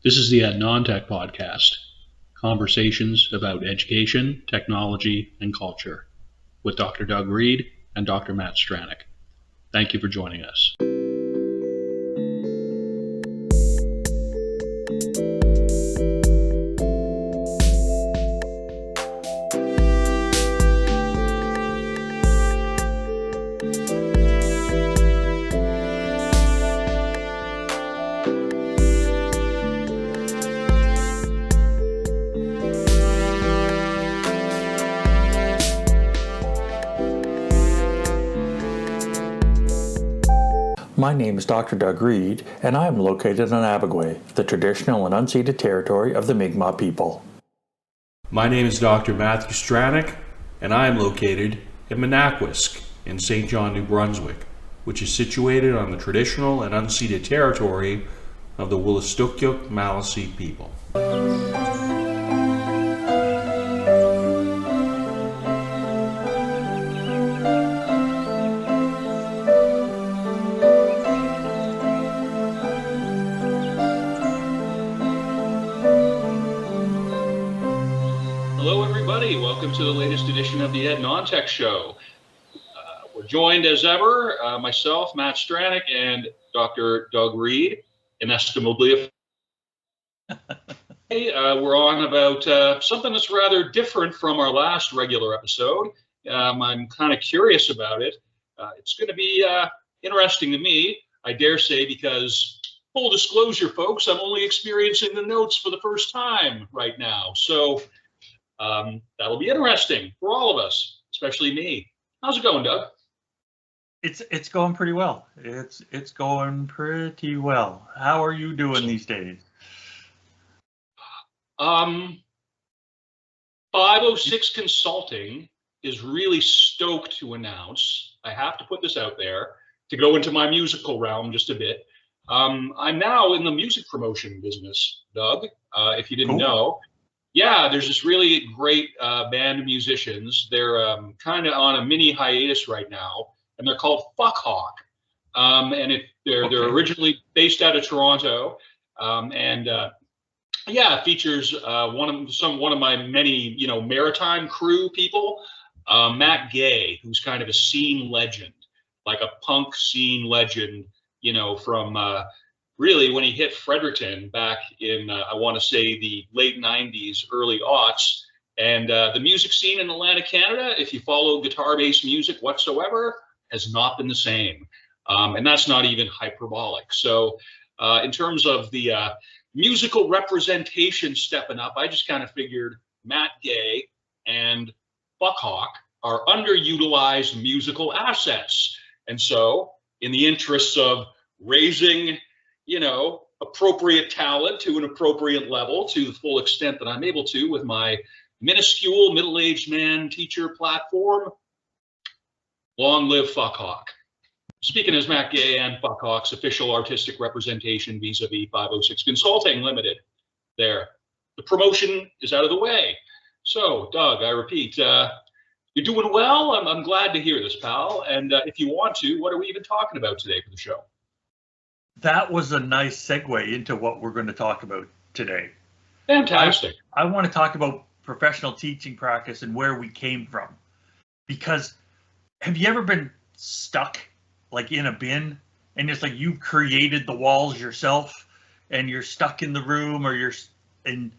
This is the Non-Tech Podcast, conversations about education, technology, and culture, with Dr. Doug Reed and Dr. Matt Stranick. Thank you for joining us. My name is Dr. Doug Reed, and I am located on Abagway, the traditional and unceded territory of the Mi'kmaq people. My name is Dr. Matthew Stranick, and I am located in Manaquesk in St. John, New Brunswick, which is situated on the traditional and unceded territory of the Wolastoqiyik Maliseet people. Welcome to the latest edition of the Ed Non-Tech Show. We're joined as ever, myself, Matt Stranick, and Dr. Doug Reed, inestimably. We're on about something that's rather different from our last regular episode. I'm kind of curious about it. It's going to be interesting to me, I dare say, because full disclosure, folks, I'm only experiencing the notes for the first time right now. So that'll be interesting for all of us, especially me. How's it going, Doug? It's going pretty well. It's going pretty well. How are you doing these days? 506 Consulting is really stoked to announce, I have to put this out there, to go into my musical realm just a bit. I'm now in the music promotion business, Doug, if you didn't know. Yeah, there's this really great band of musicians. They're kind of on a mini hiatus right now, and they're called Fuckhawk. They're originally based out of Toronto, it features one of my many maritime crew people, Matt Gay, who's kind of a scene legend, like a punk scene legend, from really when he hit Fredericton back in, I want to say, the late 90s, early aughts. And the music scene in Atlantic Canada, if you follow guitar-based music whatsoever, has not been the same. And that's not even hyperbolic. So in terms of the musical representation stepping up, I just kind of figured Matt Gay and Fuckhawk are underutilized musical assets. And so in the interests of raising appropriate talent to an appropriate level to the full extent that I'm able to with my minuscule middle-aged man teacher platform. Long live Fuckhawk. Speaking as Matt Gay and Fuckhawk's official artistic representation vis-a-vis 506 Consulting Limited. There, the promotion is out of the way. So, Doug, I repeat, you're doing well. I'm glad to hear this, pal. And if you want to, what are we even talking about today for the show? That was a nice segue into what we're going to talk about today. Fantastic. I want to talk about professional teaching practice and where we came from. Because have you ever been stuck like in a bin and it's like you created the walls yourself and you're stuck in the room and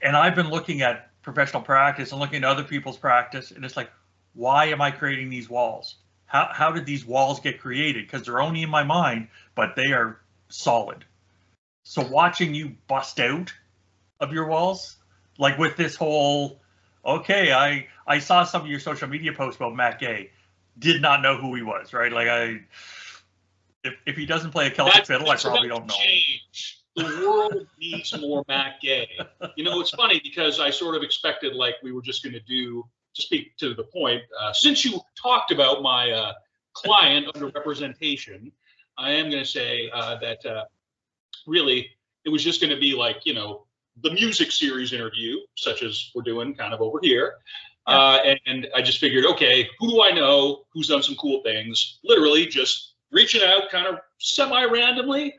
I've been looking at professional practice and looking at other people's practice and it's like, why am I creating these walls? How did these walls get created? Because they're only in my mind, but they are solid. So watching you bust out of your walls, like with this whole, okay, I saw some of your social media posts about Matt Gay, did not know who he was, right? Like if he doesn't play a Celtic fiddle, I probably don't know. Change. The world needs more Matt Gay. It's funny because I sort of expected like we were just going to do, to speak to the point, since you talked about my client under representation, I am going to say that really it was just going to be like, the music series interview, such as we're doing kind of over here. And I just figured, okay, who do I know who's done some cool things? Literally just reaching out kind of semi-randomly.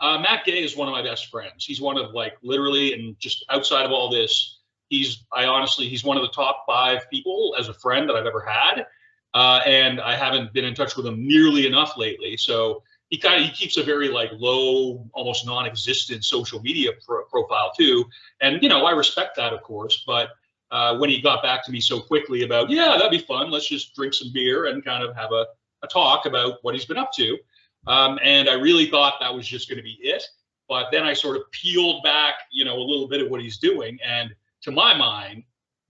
Matt Gay is one of my best friends. He's one of like literally, and just outside of all this, he's one of the top 5 people as a friend that I've ever had. And I haven't been in touch with him nearly enough lately. So he keeps a very like low, almost non-existent social media profile too. And, you know, I respect that, of course. But when he got back to me so quickly about, yeah, that'd be fun. Let's just drink some beer and kind of have a talk about what he's been up to. And I really thought that was just going to be it. But then I sort of peeled back, you know, a little bit of what he's doing. And to my mind,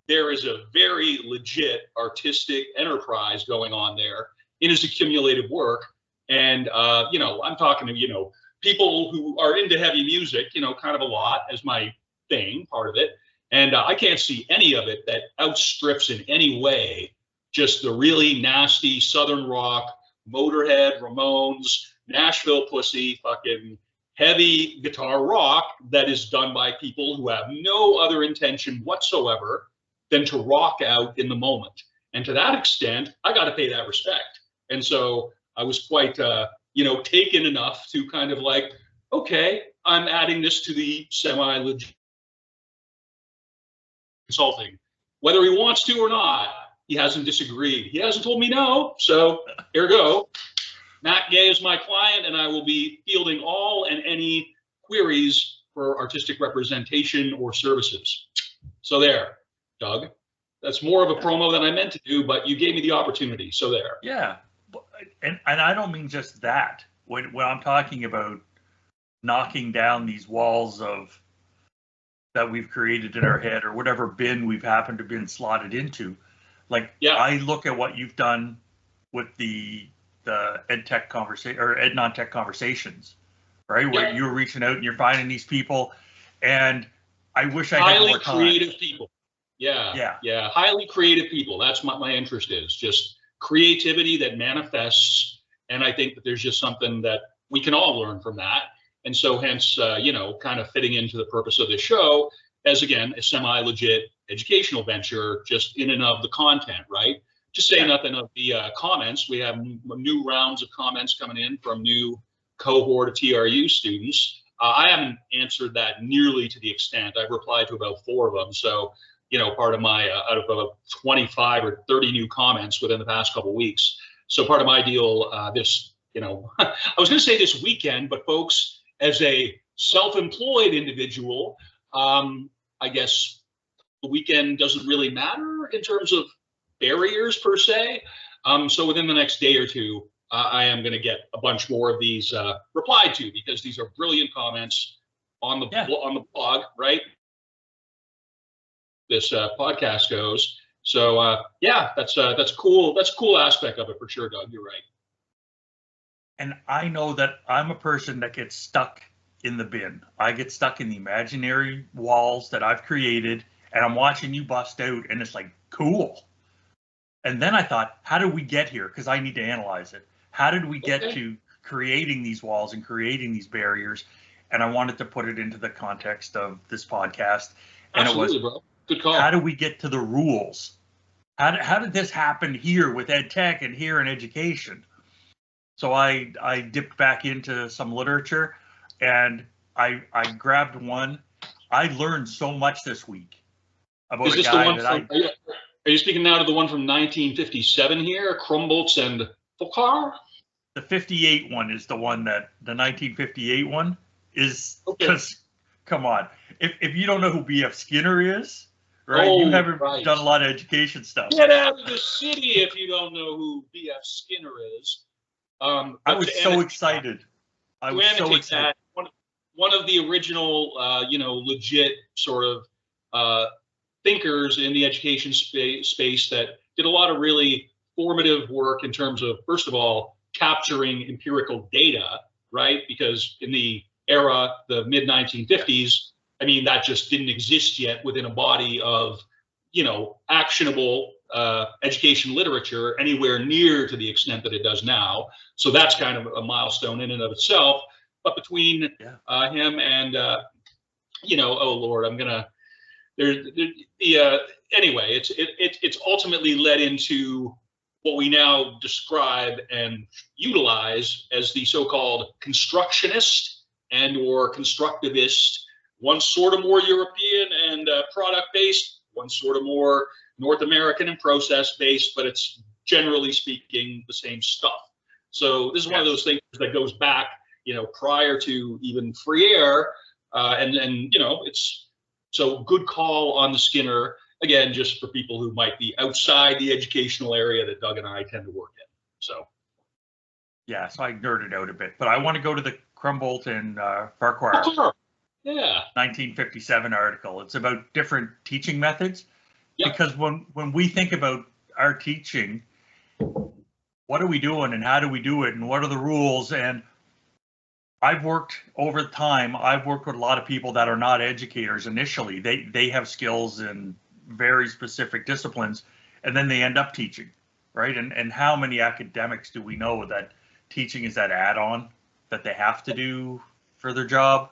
there is a very legit artistic enterprise going on there in his accumulated work. And, you know, I'm talking to, you know, people who are into heavy music, you know, kind of a lot as my thing, part of it. And I can't see any of it that outstrips in any way just the really nasty Southern rock, Motorhead, Ramones, Nashville Pussy, fucking heavy guitar rock that is done by people who have no other intention whatsoever than to rock out in the moment. And to that extent, I got to pay that respect. And so I was quite, you know, taken enough to kind of like, okay, I'm adding this to the semi-legit consulting. Whether he wants to or not, he hasn't disagreed. He hasn't told me no. So here we go. Matt Gay is my client, and I will be fielding all and any queries for artistic representation or services. So there, Doug. That's more of a promo than I meant to do, but you gave me the opportunity. So there. Yeah. And I don't mean just that. When I'm talking about knocking down these walls of that we've created in our head or whatever bin we've happened to been slotted into, like, yeah. I look at what you've done with the EdTech conversation or EdNon-Tech conversations, right? Where you're reaching out and you're finding these people, and I wish I had more time. Highly creative people. Yeah. Highly creative people. That's what my interest is. Just creativity that manifests. And I think that there's just something that we can all learn from that. And so hence, you know, kind of fitting into the purpose of this show as, again, a semi-legit educational venture, just in and of the content, right? To say nothing of the comments, we have new rounds of comments coming in from new cohort of TRU students. I haven't answered that nearly to the extent. I've replied to about 4 of them. So, you know, part of my, out of about 25 or 30 new comments within the past couple of weeks. So part of my deal, this, you know, I was going to say this weekend, but folks, as a self-employed individual, I guess the weekend doesn't really matter in terms of barriers per se. So within the next day or two, I am going to get a bunch more of these replied to, because these are brilliant comments on the on the blog, right? This podcast goes. So yeah, that's cool. That's a cool aspect of it for sure, Doug. You're right. And I know that I'm a person that gets stuck in the bin. I get stuck in the imaginary walls that I've created, and I'm watching you bust out, and it's like, cool. And then I thought, how did we get here? Because I need to analyze it. How did we get to creating these walls and creating these barriers? And I wanted to put it into the context of this podcast. And absolutely, it was, bro. Good call. How do we get to the rules? How did this happen here with EdTech and here in education? So I dipped back into some literature, and I grabbed one. I learned so much this week about Is this a guy the one that from, Are you speaking now to the one from 1957 here, Krumboltz and Foucault? The 58 one is the one that the 1958 one is, because come on, if you don't know who B.F. Skinner is, right? You haven't done a lot of education stuff. Get out of the city if you don't know who B.F. Skinner is. I was so excited. I was so excited. One of the original, you know, legit sort of thinkers in the education space that did a lot of really formative work in terms of, first of all, capturing empirical data, right? Because in the era, the mid-1950s, I mean, that just didn't exist yet within a body of, you know, actionable education literature anywhere near to the extent that it does now. So that's kind of a milestone in and of itself. But between him and, you know, oh Lord, I'm gonna. Anyway, it's ultimately led into what we now describe and utilize as the so-called constructionist and or constructivist, one sort of more European and product-based, one sort of more North American and process-based, but it's generally speaking the same stuff. So this is one of those things that goes back, prior to even free air, and it's so good call on the Skinner. Again, just for people who might be outside the educational area that Doug and I tend to work in. So. Yeah, so I nerded out a bit, but I want to go to the Krumboldt and Farquhar Yeah. 1957 article. It's about different teaching methods. Yep. Because when we think about our teaching, what are we doing and how do we do it and what are the rules? And I've worked over time, I've worked with a lot of people that are not educators initially. They have skills in very specific disciplines, and then they end up teaching, right? And how many academics do we know that teaching is that add-on that they have to do for their job?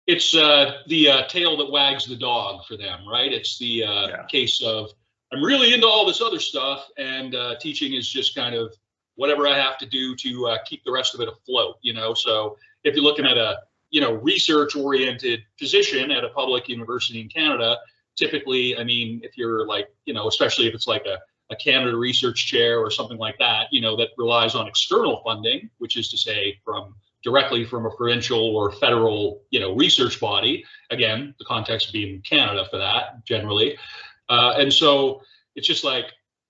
It's the tail that wags the dog for them, right? It's the case of, I'm really into all this other stuff, and teaching is just kind of whatever I have to do to keep the rest of it afloat, So if you're looking at a, research-oriented position at a public university in Canada, typically, I mean, if you're like, especially if it's like a Canada research chair or something like that, that relies on external funding, which is to say directly from a provincial or federal, research body. Again, the context being Canada for that generally. And so it's just like,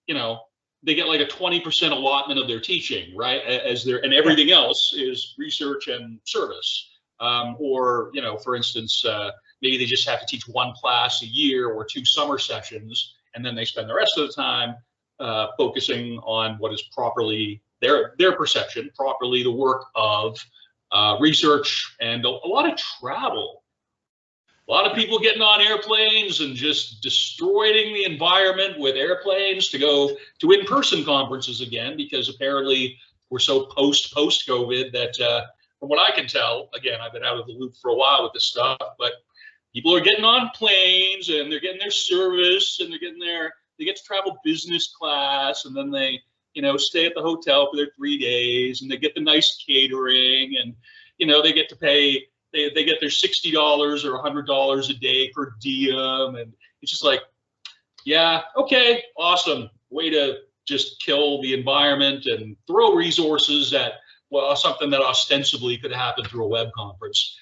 they get like a 20% allotment of their teaching, right? And everything else is research and service. Or, for instance, maybe they just have to teach one class a year or 2 summer sessions, and then they spend the rest of the time focusing on what is properly their perception, properly the work of research and a lot of travel. A lot of people getting on airplanes and just destroying the environment with airplanes to go to in-person conferences again, because apparently we're so post-COVID that from what I can tell, again, I've been out of the loop for a while with this stuff, but people are getting on planes and they're getting their service and they get to travel business class, and then they, stay at the hotel for their 3 days, and they get the nice catering, and, they get to pay, they get their $60 or $100 a day per diem. And it's just like, yeah, okay, awesome. Way to just kill the environment and throw resources at, well, something that ostensibly could happen through a web conference,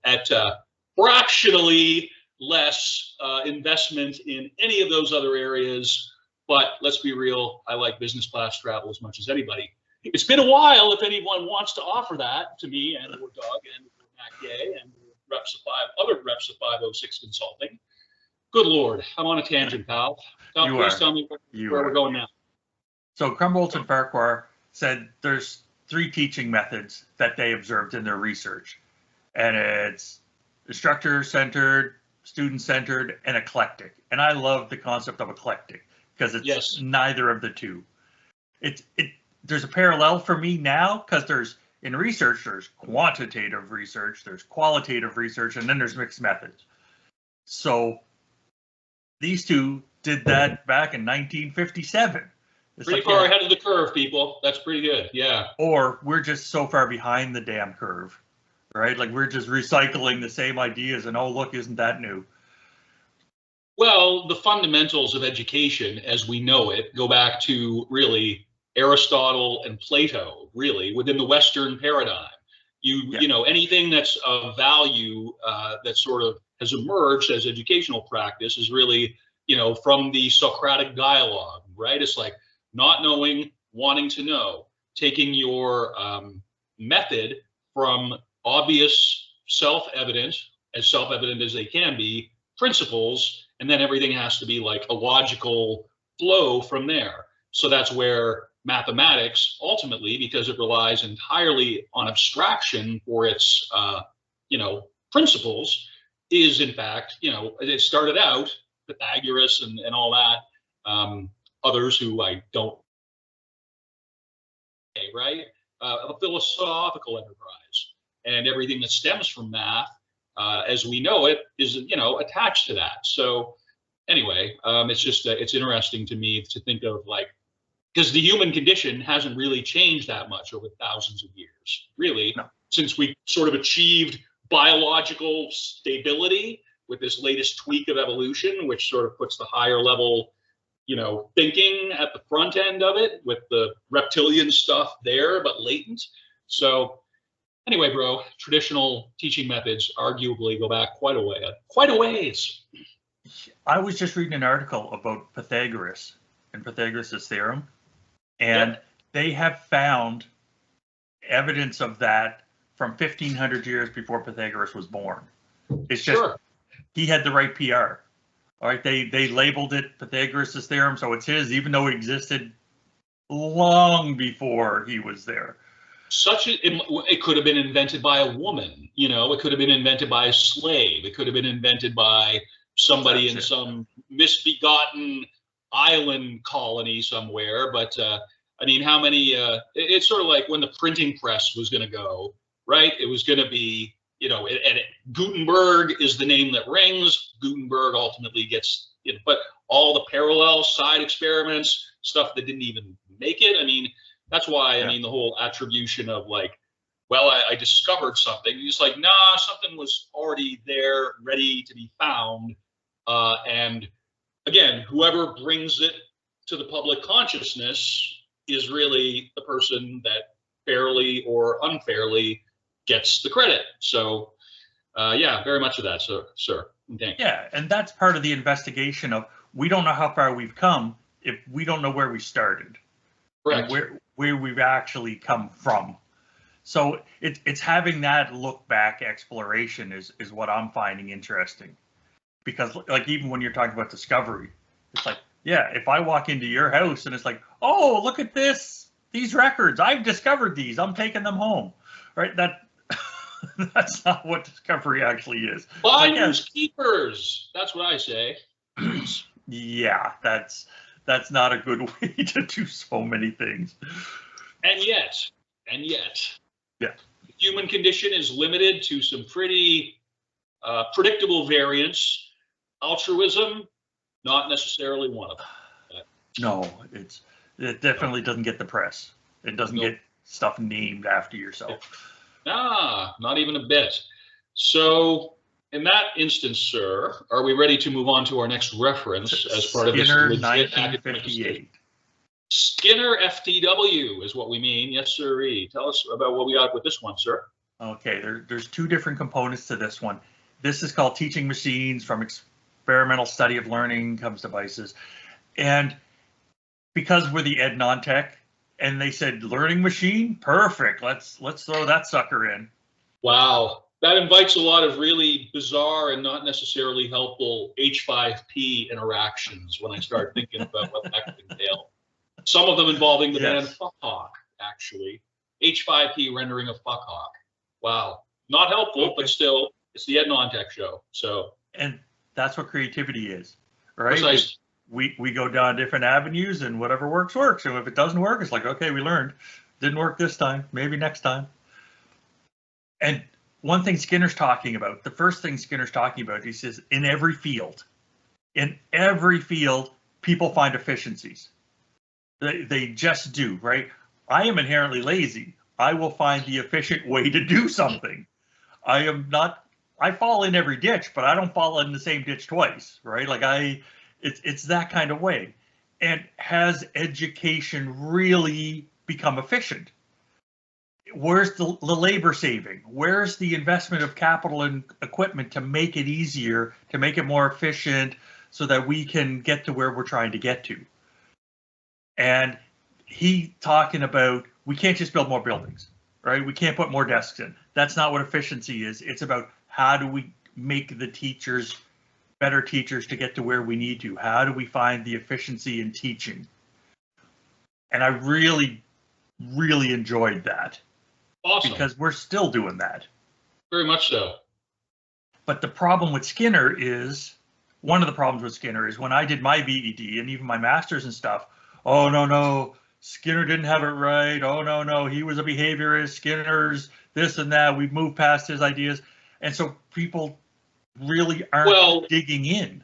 at fractionally less investment in any of those other areas. But let's be real, I like business class travel as much as anybody. It's been a while if anyone wants to offer that to me and or Doug and Matt Gay and other reps of 506 Consulting. Good Lord, I'm on a tangent, pal. Please tell me where we're going now. So Krumboldt and Farquhar said there's 3 teaching methods that they observed in their research. And it's instructor-centered, student-centered, and eclectic. And I love the concept of eclectic because it's neither of the two. There's a parallel for me now because in research, there's quantitative research, there's qualitative research, and then there's mixed methods. So these two did that back in 1957. It's pretty far ahead of the curve, people. That's pretty good, yeah. Or we're just so far behind the damn curve, right? Like we're just recycling the same ideas and, oh, look, isn't that new? Well, the fundamentals of education as we know it go back to really Aristotle and Plato, really, within the Western paradigm. Anything that's of value that sort of has emerged as educational practice is really, from the Socratic dialogue, right? It's like not knowing, wanting to know, taking your method from obvious, self-evident as they can be, principles, and then everything has to be like a logical flow from there. So that's where mathematics ultimately, because it relies entirely on abstraction for its principles, is in fact, it started out Pythagoras and all that, others who I don't, right? A philosophical enterprise, and everything that stems from math, as we know it, is attached to that. So anyway, it's just it's interesting to me to think of because the human condition hasn't really changed that much over thousands of years, really. No. since we sort of achieved biological stability with this latest tweak of evolution, which sort of puts the higher level, thinking at the front end of it with the reptilian stuff there, but latent. So anyway, bro, traditional teaching methods arguably go back quite a ways. I was just reading an article about Pythagoras and Pythagoras' theorem, and they have found evidence of that from 1500 years before Pythagoras was born. It's just he had the right PR. All right, they labeled it Pythagoras' theorem, so it's his, even though it existed long before he was there. It could have been invented by a woman, it could have been invented by a slave, it could have been invented by somebody in some misbegotten island colony somewhere. But I mean, how many? It's sort of like when the printing press was going to go, right? It was going to be, and Gutenberg is the name that rings. Gutenberg ultimately gets, but all the parallel side experiments, stuff that didn't even make it. I mean, that's why, I mean, the whole attribution of like, well, I discovered something. It's like, nah, something was already there, ready to be found. And again, whoever brings it to the public consciousness is really the person that fairly or unfairly gets the credit. So, yeah, very much of that, sir. Thank you. Yeah, and that's part of the investigation of, we don't know how far we've come if we don't know where we started. Correct. And where we've actually come from. So it's having that look back exploration is what I'm finding interesting. Because like, even when you're talking about discovery, it's like, yeah, if I walk into your house and it's like, oh, look at these records, I've discovered these, I'm taking them home, right? That's not what discovery actually is. Finders keepers, that's what I say. Yeah, that's not a good way to do so many things. And yet, yeah, the human condition is limited to some pretty predictable variants. Altruism, not necessarily one of them. No, it definitely doesn't get the press. It doesn't get stuff named after yourself. Nah, not even a bit. So in that instance, sir, are we ready to move on to our next reference as part of this legit academic estate? Skinner FTW is what we mean. Yes, sirree. Tell us about what we got with this one, sir. Okay, there's two different components to this one. This is called Teaching Machines from Experimental Study of Learning Comes Devices. And because we're the Ed Non-Tech, and they said learning machine, perfect. Let's throw that sucker in. Wow, that invites a lot of really bizarre and not necessarily helpful H5P interactions when I start thinking about what that could entail. Some of them involving the band Fuckhawk, actually. H5P rendering a Fuckhawk. Wow, not helpful, but still, it's the Ed Non-Tech show. So, and that's what creativity is, right? Precisely. We go down different avenues, and whatever works. And if it doesn't work, it's like, okay, we learned. Didn't work this time, maybe next time. And one thing Skinner's talking about, the first thing Skinner's talking about, he says, in every field, people find efficiencies. They just do, right? I am inherently lazy. I will find the efficient way to do something. I fall in every ditch, but I don't fall in the same ditch twice, right? Like it's that kind of way. And has education really become efficient? Where's the labor saving? Where's the investment of capital and equipment to make it easier, to make it more efficient so that we can get to where we're trying to get to? And he talking about, we can't just build more buildings, right? We can't put more desks in. That's not what efficiency is. It's about how do we make the teachers better teachers to get to where we need to? How do we find the efficiency in teaching? And I really, really enjoyed that. Awesome. Because we're still doing that. Very much so. But the problem with Skinner is, one of the problems with Skinner is when I did my BED and even my master's and stuff, oh, no, Skinner didn't have it right. Oh, no, he was a behaviorist. Skinner's this and that. We've moved past his ideas. And so people really aren't digging in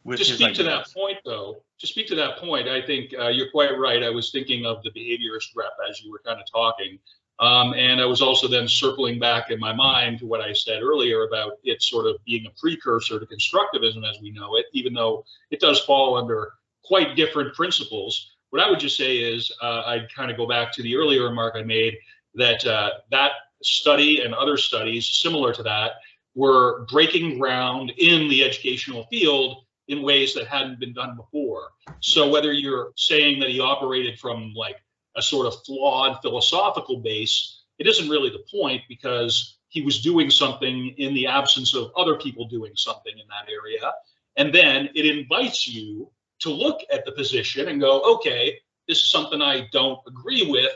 with his ideas. To speak to that point, I think you're quite right. I was thinking of the behaviorist rep as you were kind of talking. And I was also then circling back in my mind to what I said earlier about it sort of being a precursor to constructivism as we know it, even though it does fall under quite different principles. What I would just say is I'd kind of go back to the earlier remark I made that that study and other studies similar to that were breaking ground in the educational field in ways that hadn't been done before. So whether you're saying that he operated from like a sort of flawed philosophical base, it isn't really the point, because he was doing something in the absence of other people doing something in that area. And then it invites you to look at the position and go, okay, this is something I don't agree with.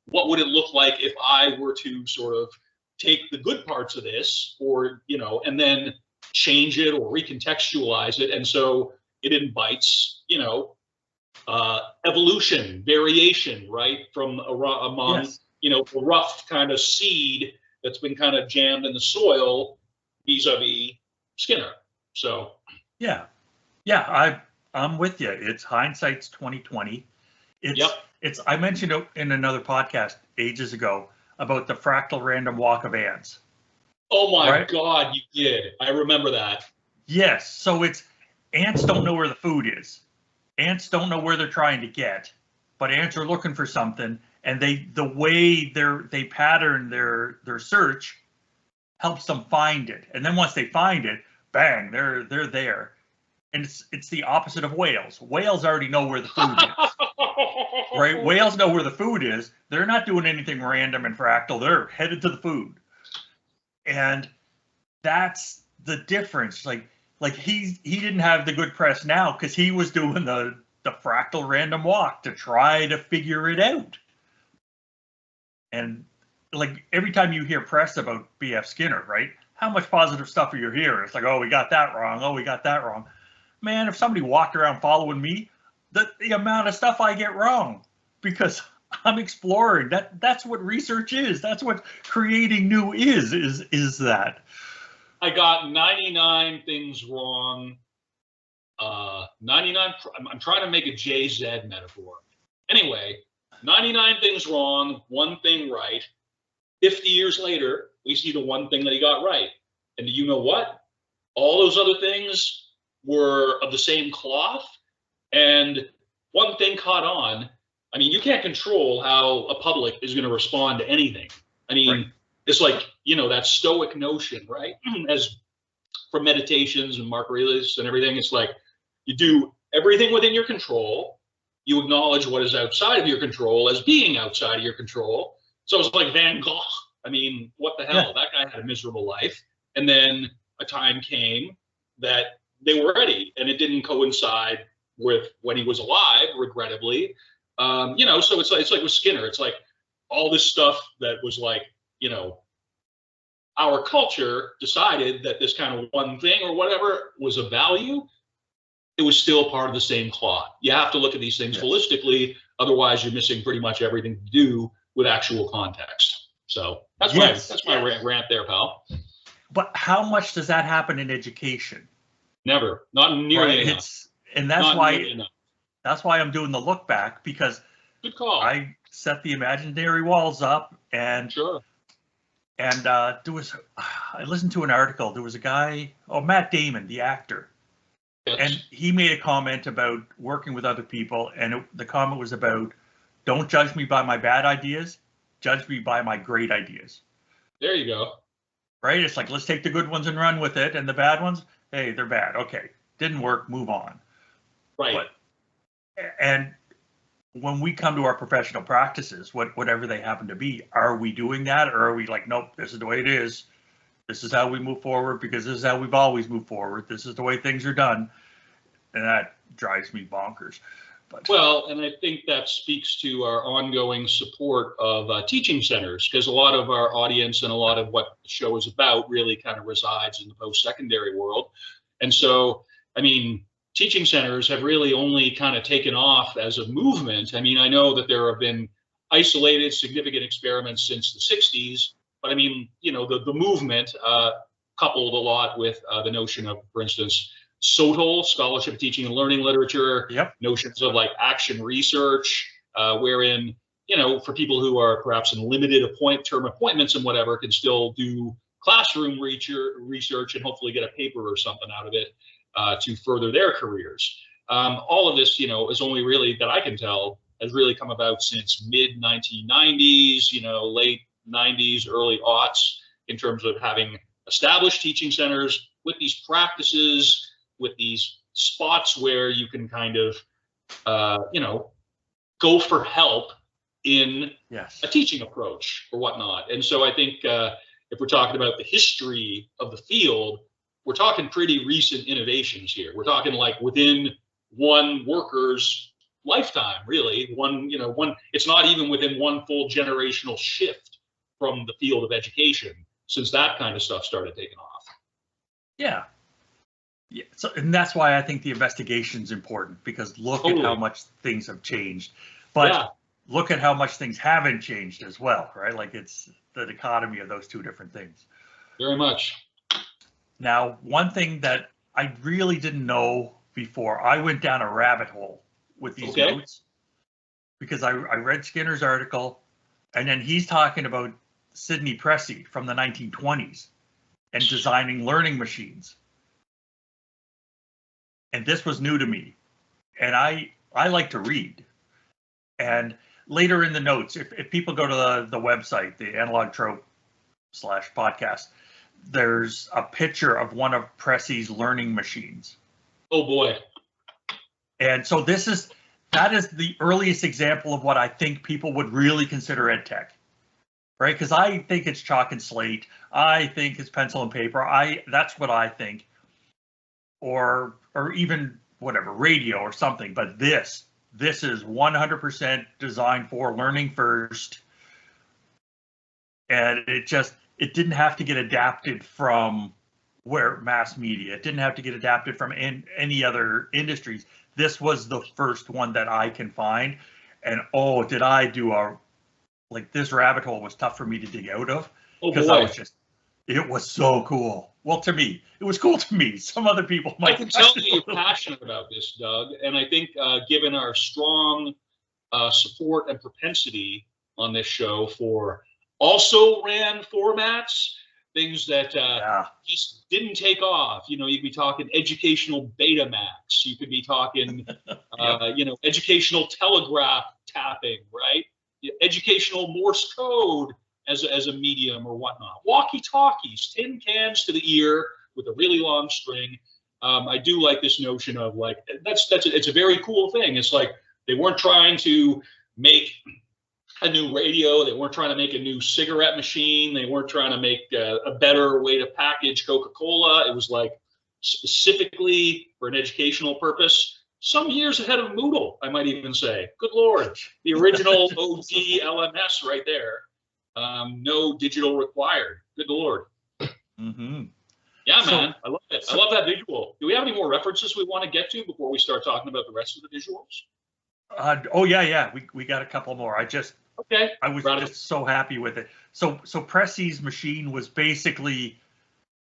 What would it look like if I were to sort of take the good parts of this, or, you know, and then change it or recontextualize it? And so it invites, you know, evolution, variation, right, from among, Yes. you know, a rough kind of seed that's been kind of jammed in the soil vis-a-vis Skinner. So Yeah, I'm with you. It's hindsight's 2020. It's I mentioned it in another podcast ages ago about the fractal random walk of ants. oh my Right. God, you did. I remember that. Yes, so it's ants don't know where the food is. Ants don't know where they're trying to get, but ants are looking for something, and the way they pattern their search helps them find it. And then once they find it, bang, they're there. And it's the opposite of whales. Whales already know where the food is. Right? Whales know where the food is. They're not doing anything random and fractal. They're headed to the food. And that's the difference. Like he didn't have the good press now because he was doing the fractal random walk to try to figure it out. And like every time you hear press about B.F. Skinner, right? How much positive stuff are you hearing? It's like, oh, we got that wrong. Oh, we got that wrong. Man, if somebody walked around following me, the amount of stuff I get wrong, because I'm exploring. That's what research is. That's what creating new is that. I got 99 things wrong. 99. I'm trying to make a JZ metaphor. Anyway, 99 things wrong, one thing right. 50 years later, we see the one thing that he got right. And do you know what? All those other things were of the same cloth, and one thing caught on. I mean, you can't control how a public is going to respond to anything. I mean, right. It's like, you know, that stoic notion, right? As for meditations and Mark Aurelius and everything, it's like you do everything within your control. You acknowledge what is outside of your control as being outside of your control. So it's like Van Gogh. I mean, what the hell? Yeah. That guy had a miserable life. And then a time came that they were ready, and it didn't coincide with when he was alive, regrettably. You know, so it's like with Skinner. It's like all this stuff that was like, you know, our culture decided that this kind of one thing or whatever was of value. It was still part of the same cloth. You have to look at these things holistically. Otherwise, you're missing pretty much everything to do with actual context. So that's my rant there, pal. But how much does that happen in education? Never, not nearly enough. And that's why I'm doing the look back, because good call. I set the imaginary walls up, and sure. And I listened to an article. There was a guy, Matt Damon, the actor, yes. And he made a comment about working with other people, and the comment was about, don't judge me by my bad ideas, judge me by my great ideas. There you go. Right? It's like, let's take the good ones and run with it, and the bad ones, hey, they're bad. Okay, didn't work, move on. Right. And when we come to our professional practices, whatever they happen to be, are we doing that, or are we like, nope, this is the way it is. This is how we move forward because this is how we've always moved forward. This is the way things are done. And that drives me bonkers. But well, and I think that speaks to our ongoing support of teaching centers, because a lot of our audience and a lot of what the show is about really kind of resides in the post-secondary world. And so, I mean, teaching centers have really only kind of taken off as a movement. I mean, I know that there have been isolated, significant experiments since the 60s, but I mean, you know, the movement coupled a lot with the notion of, for instance, SOTL, Scholarship of Teaching and Learning Literature, yep. Notions of like action research, wherein, for people who are perhaps in limited term appointments and whatever, can still do classroom research and hopefully get a paper or something out of it to further their careers. All of this, is only really, that I can tell, has really come about since mid 1990s, late 90s, early aughts, in terms of having established teaching centers with these practices, with these spots where you can kind of, go for help in a teaching approach or whatnot. And so I think if we're talking about the history of the field, we're talking pretty recent innovations here. We're talking like within one worker's lifetime, really. It's not even within one full generational shift from the field of education since that kind of stuff started taking off. Yeah. So, and that's why I think the investigation's important, because look at how much things have changed. But look at how much things haven't changed as well, right? Like, it's the dichotomy of those two different things. Very much. Now, one thing that I really didn't know before, I went down a rabbit hole with these notes, because I read Skinner's article, and then he's talking about Sidney Pressey from the 1920s and designing learning machines. And this was new to me. And I like to read. And later in the notes, if people go to the website, the analogue-trope.ca/podcast, there's a picture of one of Pressey's learning machines. Oh boy. And so that is the earliest example of what I think people would really consider ed tech, right? Because I think it's chalk and slate. I think it's pencil and paper. That's what I think. Or even whatever, radio or something. But this is 100% designed for learning first. And it didn't have to get adapted from mass media. It didn't have to get adapted from any other industries. This was the first one that I can find. And did I do this rabbit hole was tough for me to dig out of, because it was so cool. Well, to me, it was cool to me. Some other people might. I can tell that you're passionate about this, Doug, and I think given our strong support and propensity on this show for also ran formats, things that just didn't take off. You'd be talking educational Betamax. You could be talking, educational telegraph tapping, right? Educational Morse code as a medium or whatnot. Walkie-talkies, tin cans to the ear with a really long string. I do like this notion of it's a very cool thing. It's like they weren't trying to make a new radio. They weren't trying to make a new cigarette machine. They weren't trying to make a better way to package Coca-Cola. It was like specifically for an educational purpose. Some years ahead of Moodle, I might even say. Good Lord, the original OD LMS right there. No digital required. Good Lord. Mm-hmm. Yeah, man, I love it. I love that visual. Do we have any more references we want to get to before we start talking about the rest of the visuals? We got a couple more. I was just so happy with it. So Pressey's machine was basically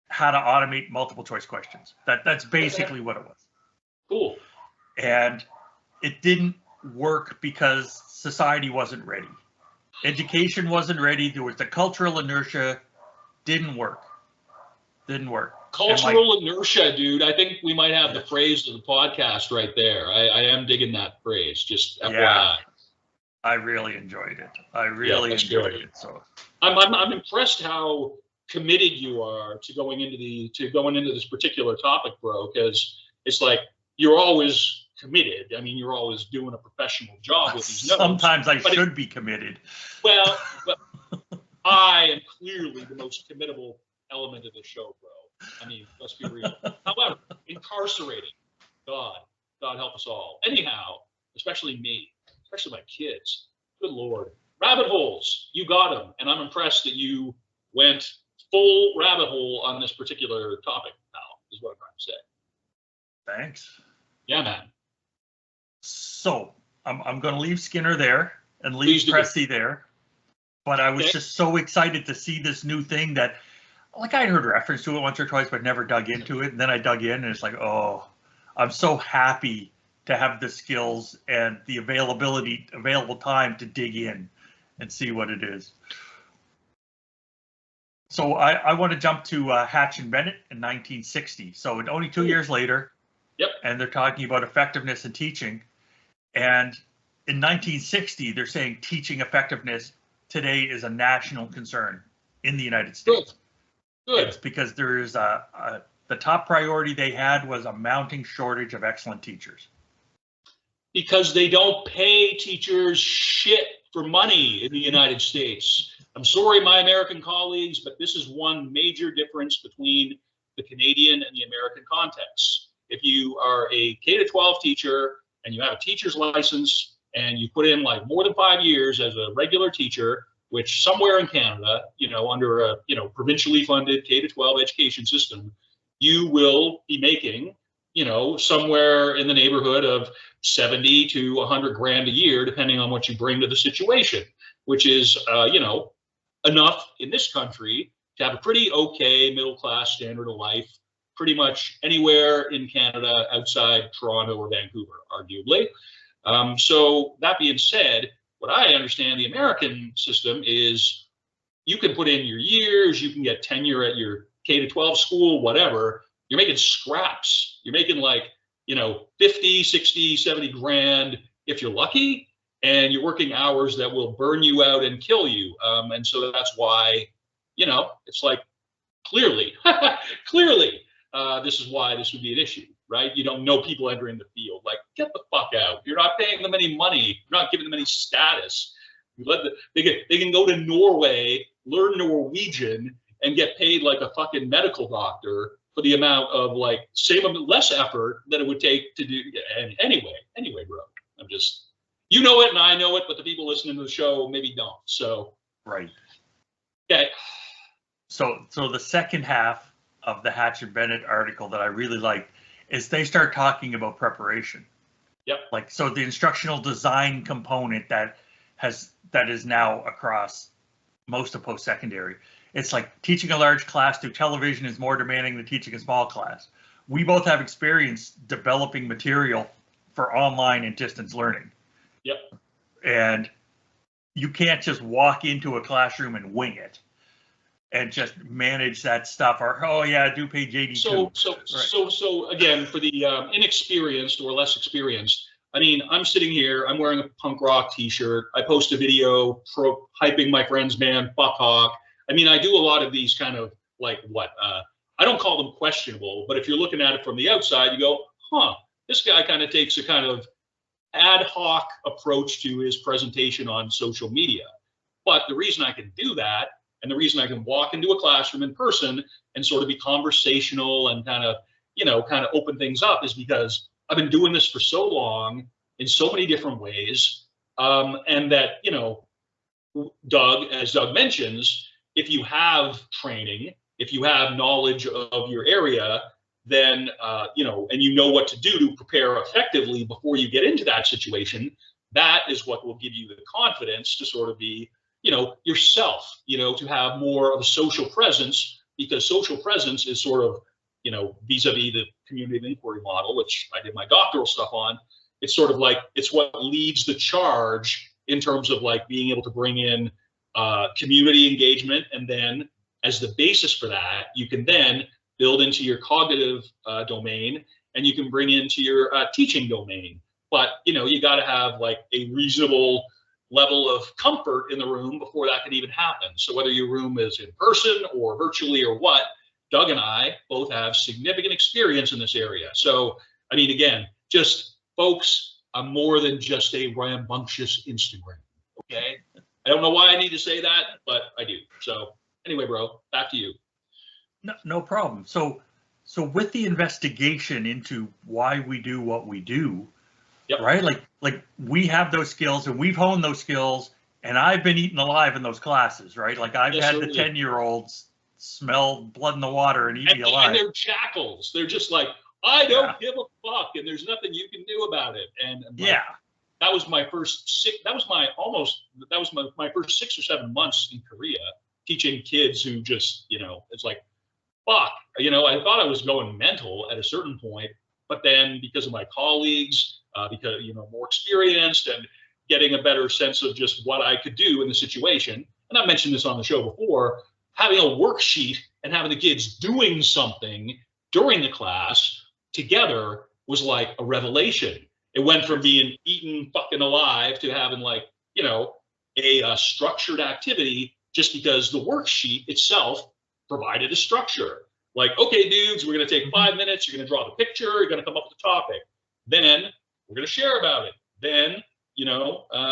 how to automate multiple choice questions. That's basically what it was. Cool. And it didn't work because society wasn't ready. Education wasn't ready. There was the cultural inertia. Didn't work. Cultural inertia, dude. I think we might have the phrase of the podcast right there. I am digging that phrase. Just FYI. Yeah, I really enjoyed it. Enjoyed it. So I'm impressed how committed you are to going into this particular topic, bro. Because it's like you're always committed. I mean, you're always doing a professional job with these notes. Sometimes I should be committed. Well, I am clearly the most committable element of the show, bro. I mean, let's be real. However, incarcerating, God help us all. Anyhow, especially me, especially my kids. Good Lord. Rabbit holes, you got them. And I'm impressed that you went full rabbit hole on this particular topic now, is what I'm trying to say. Thanks. Yeah, man. So I'm going to leave Skinner there and leave Pressey there. But I was just so excited to see this new thing that, I'd heard reference to it once or twice, but never dug into it. And then I dug in and it's like, I'm so happy to have the skills and the available time to dig in and see what it is. So I want to jump to Hatch and Bennett in 1960. So only 2 years later. Yep. And they're talking about effectiveness in teaching. And in 1960, they're saying teaching effectiveness today is a national concern in the United States. Good. It's because there is the top priority they had was a mounting shortage of excellent teachers. Because they don't pay teachers shit for money in the United States. I'm sorry, my American colleagues, but this is one major difference between the Canadian and the American context. If you are a K-12 teacher and you have a teacher's license and you put in like more than 5 years as a regular teacher, which somewhere in Canada, under a, provincially funded K-12 education system, you will be making, somewhere in the neighborhood of 70 to 100 grand a year, depending on what you bring to the situation, which is, enough in this country to have a pretty okay middle-class standard of life, pretty much anywhere in Canada outside Toronto or Vancouver, arguably. So that being said, what I understand the American system is you can put in your years, you can get tenure at your K-12 school, whatever. You're making scraps. You're making like, 50, 60, 70 grand if you're lucky, and you're working hours that will burn you out and kill you. And so that's why, it's like, clearly, this is why this would be an issue, right? You don't know people entering the field. Like, get the fuck out. You're not paying them any money. You're not giving them any status. They can go to Norway, learn Norwegian, and get paid like a fucking medical doctor for the amount of less effort than it would take to do. And anyway, bro, I'm just, you know it and I know it, but the people listening to the show maybe don't. So right. Okay. So the second half of the Hatch and Bennett article that I really liked is they start talking about preparation. Yep. So the instructional design component that is now across most of post-secondary. It's like teaching a large class through television is more demanding than teaching a small class. We both have experience developing material for online and distance learning. Yep. And you can't just walk into a classroom and wing it and just manage that stuff, or do page 82. So again, for the inexperienced or less experienced, I mean, I'm sitting here, I'm wearing a punk rock t-shirt. I post a video hyping my friend's band, Buck Hawk. I mean, I do a lot of these kind of I don't call them questionable, but if you're looking at it from the outside, you go, this guy kind of takes a kind of ad hoc approach to his presentation on social media. But the reason I can do that, and the reason I can walk into a classroom in person and sort of be conversational and kind of open things up, is because I've been doing this for so long in so many different ways. And that, Doug, as Doug mentions, if you have training, if you have knowledge of your area, then, and you know what to do to prepare effectively before you get into that situation, that is what will give you the confidence to sort of be, yourself, to have more of a social presence, because social presence is sort of, vis-a-vis the community of inquiry model, which I did my doctoral stuff on. It's sort of like, it's what leads the charge in terms of being able to bring in community engagement. And then as the basis for that, you can then build into your cognitive domain, and you can bring into your teaching domain. But, you got to have a reasonable level of comfort in the room before that can even happen. So whether your room is in person or virtually or what, Doug and I both have significant experience in this area. So, I mean, again, just folks, I'm more than just a rambunctious Instagram. Okay. I don't know why I need to say that, but I do. So anyway, bro, back to you. No problem. So with the investigation into why we do what we do, yep. Right? Like we have those skills and we've honed those skills, and I've been eaten alive in those classes, right? Like I've had the 10-year-olds smell blood in the water and eat me alive. And they're jackals. They're just like, I don't give a fuck, and there's nothing you can do about it. And that was my first my first 6 or 7 months in Korea teaching kids who just, it's like, fuck, I thought I was going mental at a certain point, but then because of my colleagues, because, more experienced and getting a better sense of just what I could do in the situation. And I mentioned this on the show before, having a worksheet and having the kids doing something during the class together was like a revelation. It went from being eaten fucking alive to having a structured activity just because the worksheet itself provided a structure. Like, okay, dudes, we're going to take 5 minutes. You're going to draw the picture. You're going to come up with a topic. Then we're going to share about it. Then,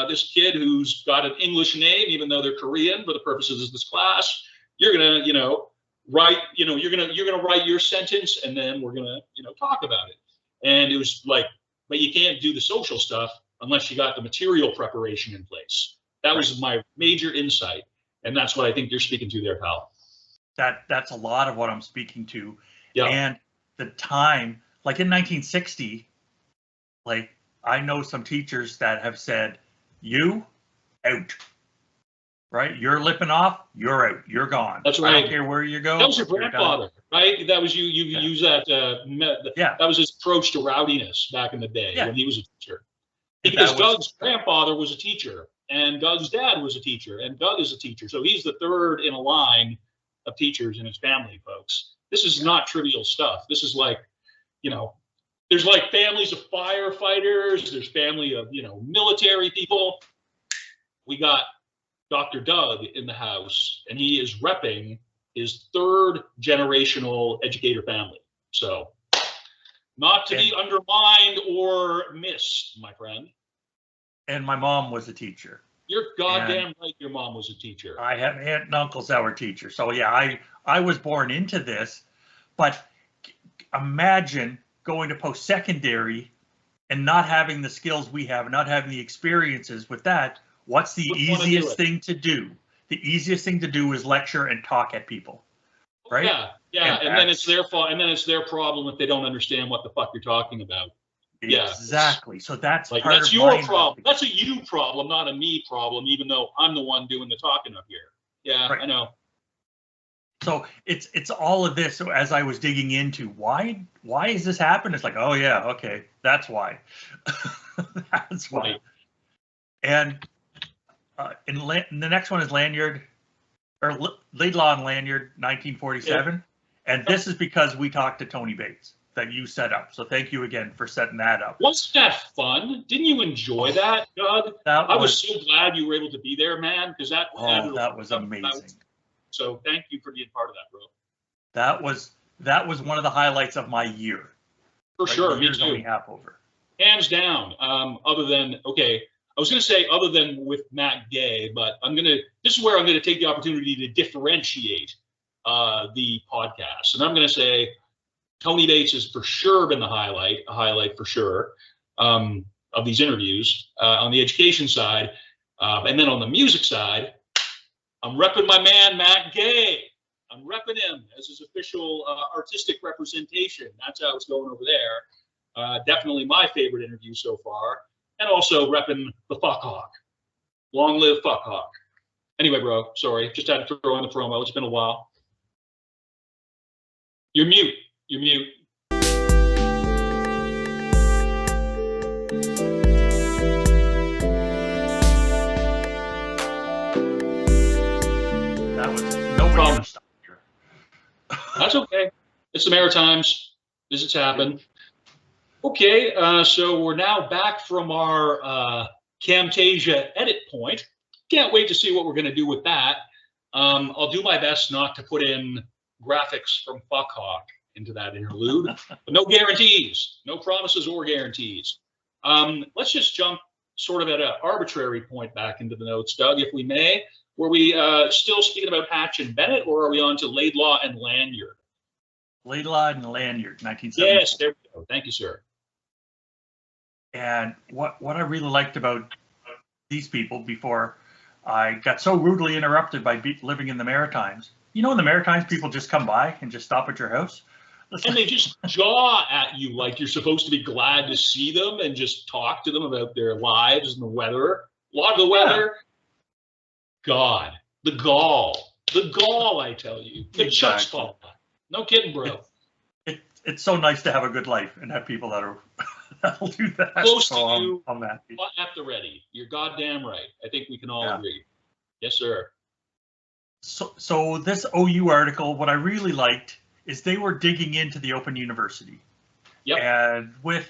this kid who's got an English name, even though they're Korean for the purposes of this class, you're going to, write, you're going to write your sentence, and then we're going to, talk about it. And it was like, but you can't do the social stuff unless you got the material preparation in place. That was my major insight. And that's what I think you're speaking to there, pal. That's a lot of what I'm speaking to. Yeah. And the time, like in 1960, like I know some teachers that have said, you out, right? You're lipping off, you're out, you're gone. That's right. I don't care where you go. That was your grandfather, right? That was you use that. That was his approach to rowdiness back in the day when he was a teacher. Because Doug's grandfather was a teacher, and Doug's dad was a teacher, and Doug is a teacher. So he's the third in a line of teachers in his family, folks. This is not trivial stuff. This is like, there's like families of firefighters, there's family of, military people. We got Dr. Doug in the house, and he is repping his third generational educator family. So not to be undermined or missed, my friend. And my mom was a teacher. You're goddamn right your mom was a teacher. I have aunt and uncles that were teachers. So yeah, I was born into this, but imagine going to post-secondary and not having the skills we have, not having the experiences with that. What's the easiest thing to do? The easiest thing to do is lecture and talk at people, right? Yeah, and then it's their fault, and then it's their problem if they don't understand what the fuck you're talking about. Exactly. So that's like part that's of your problem. That's a you problem, not a me problem. Even though I'm the one doing the talking up here. Yeah, right. I know. So it's all of this. So as I was digging into why is this happening? It's like, oh yeah, okay, that's why. That's why. Right. And the next one is Lanyard, or Laidlaw and Lanyard, 1947, and this is because we talked to Tony Bates that you set up. So thank you again for setting that up. Wasn't that fun? Didn't you enjoy that, Doug? I was so glad you were able to be there, man, because that was amazing. So thank you for being part of that, bro. That was one of the highlights of my year. For sure, me too. Half over. Hands down. Other than I was going to say other than with Matt Gay, but this is where I'm going to take the opportunity to differentiate the podcast. And I'm going to say Tony Bates has for sure been a highlight for sure of these interviews on the education side. And then on the music side, I'm repping my man, Matt Gay. I'm repping him as his official artistic representation. That's how it's going over there. Definitely my favorite interview so far. And also repping the Fuck Hawk. Long live Fuck Hawk. Anyway, bro, sorry. Just had to throw in the promo. It's been a while. You're mute. You're mute. That was no problem. That's okay. It's the Maritimes. Visits happen. Okay, so we're now back from our Camtasia edit point. Can't wait to see what we're going to do with that. I'll do my best not to put in graphics from Fuck Hawk into that interlude, but no guarantees, no promises or guarantees. Let's just jump sort of at an arbitrary point back into the notes, Doug, if we may. Were we still speaking about Hatch and Bennett, or are we on to Laidlaw and Lanyard? Laidlaw and Lanyard, 1974. Yes, there we go. Thank you, sir. And what I really liked about these people before I got so rudely interrupted by living in the Maritimes. In the Maritimes, people just come by and just stop at your house. And they just jaw at you like you're supposed to be glad to see them and just talk to them about their lives and the weather. A lot of the weather. God, the gall, I tell you. The chutzpah. No kidding, bro. It's so nice to have a good life and have people that are I'll do that. Close So to you, I'm happy. at the ready. You're goddamn right. I think we can all Yeah. agree. Yes, sir. So this OU article, what I really liked is they were digging into the Open University. Yep. And with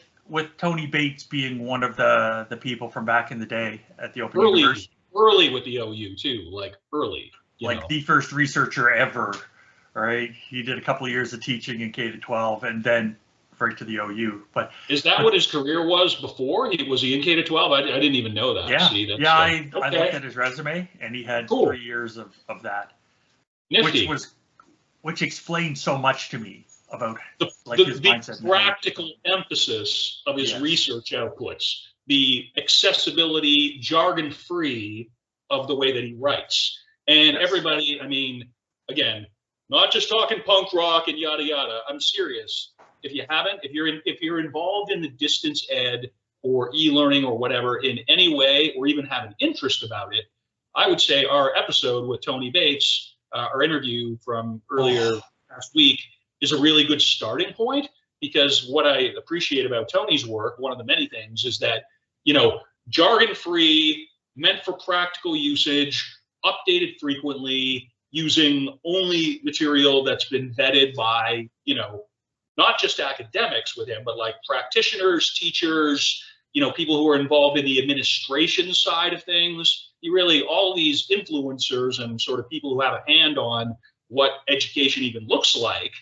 Tony Bates being one of the people from back in the day at the Open University. Early with the OU too, like early. Like the first researcher ever, right? He did a couple of years of teaching in K-12 and then right to the OU. But is that what his career was before? Was he in K-12? I didn't even know that. Yeah, See, that's, I looked at his resume, and he had 3 years of that, Nifty. which explained so much to me about his mindset. The practical emphasis of his research outputs, the accessibility, jargon-free of the way that he writes. And everybody, I mean, again, not just talking punk rock and yada yada. I'm serious. If you haven't, if you're involved in the distance ed or e-learning or whatever in any way, or even have an interest about it, I would say our episode with Tony Bates, our interview from earlier last week, is a really good starting point, because what I appreciate about Tony's work, one of the many things, is that, jargon-free, meant for practical usage, updated frequently, using only material that's been vetted by, not just academics with him, but like practitioners, teachers, people who are involved in the administration side of things. All these influencers and sort of people who have a hand on what education even looks like.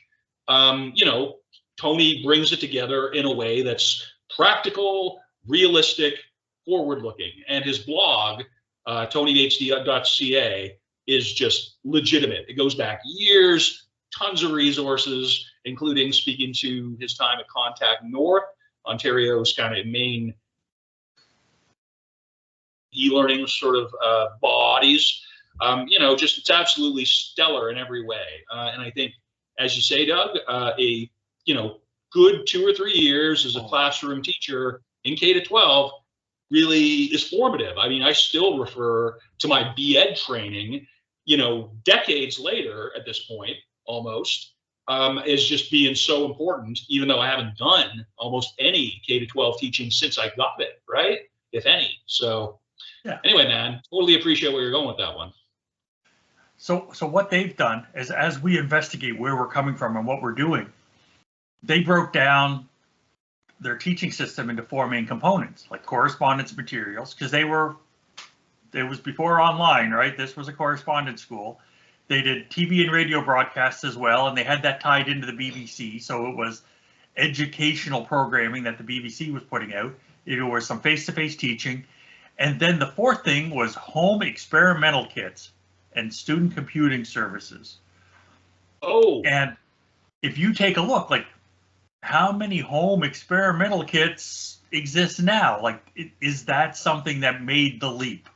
Tony brings it together in a way that's practical, realistic, forward-looking, and his blog, tonybates.ca, is just legitimate. It goes back years, tons of resources, including speaking to his time at Contact North, Ontario's kind of main e-learning sort of bodies. It's absolutely stellar in every way. And I think, as you say, Doug, a good 2 or 3 years as a classroom teacher in K-12 really is formative. I mean, I still refer to my B.Ed training, decades later at this point, almost, as just being so important, even though I haven't done almost any K-12 teaching since I got it, right? If any. So anyway, man, totally appreciate where you're going with that one. So what they've done is, as we investigate where we're coming from and what we're doing, they broke down their teaching system into 4 main components, like correspondence materials, because it was before online, right? This was a correspondence school. They did TV and radio broadcasts as well, and they had that tied into the BBC. So it was educational programming that the BBC was putting out. It was some face-to-face teaching. And then the 4th thing was home experimental kits and student computing services. Oh. And if you take a look, like, how many home experimental kits exist now? Like, is that something that made the leap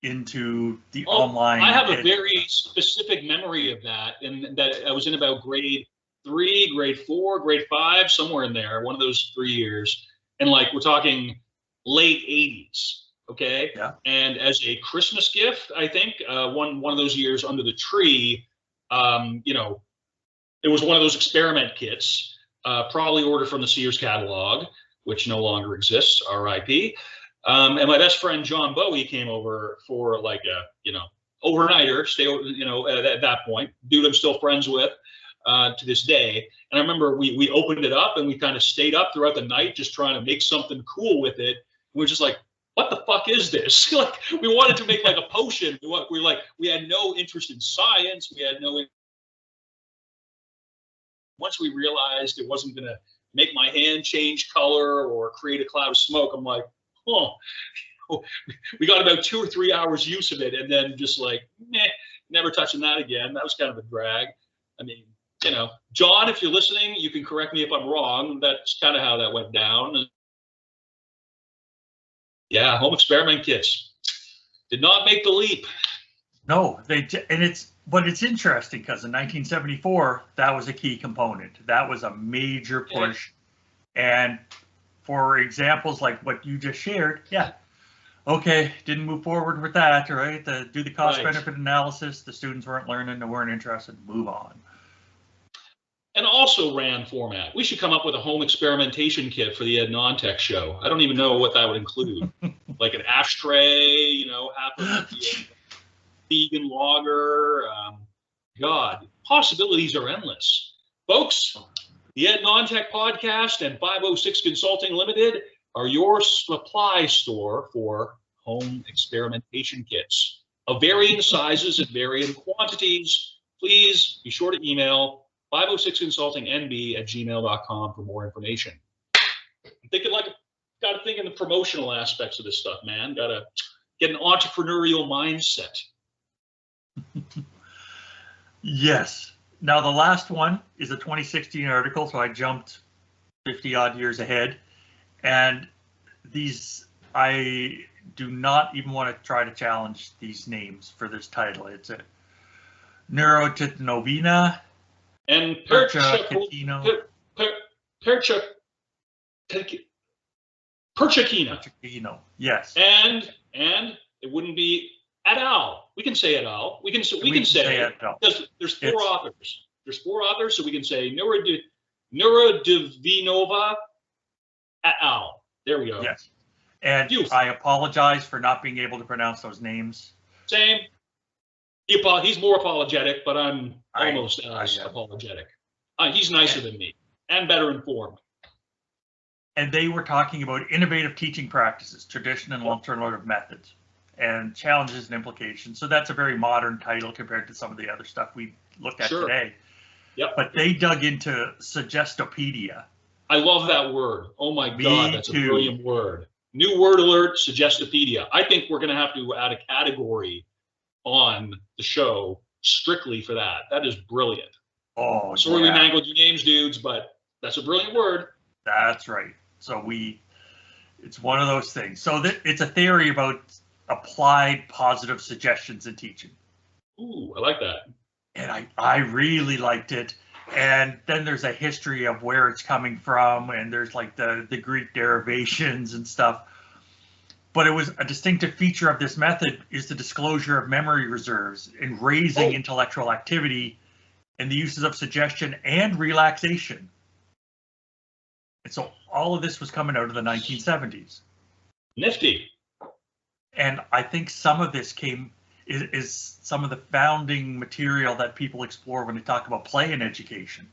into the online? I have a very specific memory of that, and that I was in about grade 3, grade 4, grade 5, somewhere in there, one of those 3 years. And like, we're talking late 80s. Okay. Yeah. And as a Christmas gift, I think one of those years under the tree, it was one of those experiment kits, probably ordered from the Sears catalog, which no longer exists, RIP. And my best friend John Bowie came over for like a overnighter, stay at that point, dude I'm still friends with to this day. And I remember we opened it up and we kind of stayed up throughout the night just trying to make something cool with it. We were just like, what the fuck is this? Like, we wanted to make like a potion. We had no interest in science. We had no. Once we realized it wasn't going to make my hand change color or create a cloud of smoke, I'm like, we got about 2 or 3 hours use of it, and then just like, never touching that again. That was kind of a drag. I mean, John, if you're listening, you can correct me if I'm wrong. That's kind of how that went down. Yeah, home experiment kits did not make the leap. No, but it's interesting because in 1974, that was a key component. That was a major push. Yeah. And for examples like what you just shared, okay, didn't move forward with that, right? Do the cost benefit analysis. The students weren't learning, they weren't interested, move on. an also ran format. We should come up with a home experimentation kit for the Ed Non-Tech show. I don't even know what that would include. Like an ashtray, you know, half of vegan lager. God, possibilities are endless. Folks, the Ed Non-Tech podcast and 506 Consulting Limited are your supply store for home experimentation kits of varying sizes and varying quantities. Please be sure to email 506consultingnb@gmail.com for more information. I'm thinking got to think in the promotional aspects of this stuff, man. Got to get an entrepreneurial mindset. Yes. Now, the last one is a 2016 article, so I jumped 50 odd years ahead. And these, I do not even want to try to challenge these names for this title. It's a Neurotitnovina And Perchakino. Perchakina. Yes. And it wouldn't be et al. We can say et al. We can say et al. There's four authors. There's four authors, so we can say Neurodivinova et al. There we go. Yes. And I apologize for not being able to pronounce those names. Same. He's more apologetic, but I'm almost as apologetic. He's nicer than me and better informed. And they were talking about innovative teaching practices, tradition and alternative methods, and challenges and implications. So that's a very modern title compared to some of the other stuff we looked at today. Yep. But they dug into Suggestopedia. I love that word. Oh my God, that's a brilliant word. New word alert, Suggestopedia. I think we're going to have to add a category on the show strictly for that. That is brilliant. Oh, sorry we mangled your names, dudes, but that's a brilliant word. That's right. So it's one of those things. So it's a theory about applied positive suggestions in teaching. Ooh, I like that. And I really liked it. And then there's a history of where it's coming from, and there's like the Greek derivations and stuff. But it was a distinctive feature of this method is the disclosure of memory reserves and raising intellectual activity and the uses of suggestion and relaxation. And so all of this was coming out of the 1970s. Nifty. And I think some of this is some of the founding material that people explore when they talk about play in education.